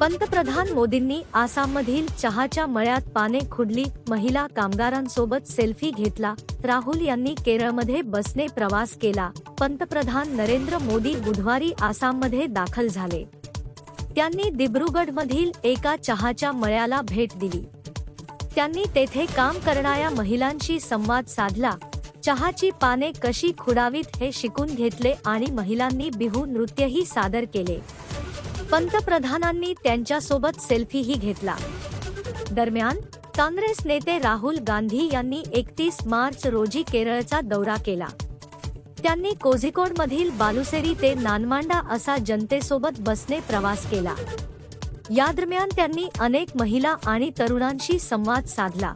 पंतप्रधान मोदींनी आसाममधील चहाच्या मळ्यात पाने खुडली, महिला कामगारांसोबत सेल्फी घेतला. राहुल यांनी केरळमध्ये बसने प्रवास केला. पंतप्रधान नरेंद्र मोदी बुधवारी आसाममध्ये दाखल झाले. त्यांनी दिब्रुगढमधील एका चहाच्या मळ्याला भेट दिली. त्यांनी तेथे काम करणाऱ्या महिलांशी संवाद साधला, चहाची पाने कशी खुडावीत हे शिकून घेतले आणि महिलांनी बिहू नृत्यही सादर केले. पंतप्रधानांनी त्यांच्यासोबत सेल्फीही घेतला. दरम्यान, काँग्रेस नेते राहुल गांधी यांनी 31 मार्च रोजी केरळचा दौरा केला. त्यांनी कोझिकोडमधील बालुसेरी ते नानमांडा असा जनतेसोबत बसने प्रवास केला. यादरम्यान त्यांनी अनेक महिला आणि तरुणांशी संवाद साधला.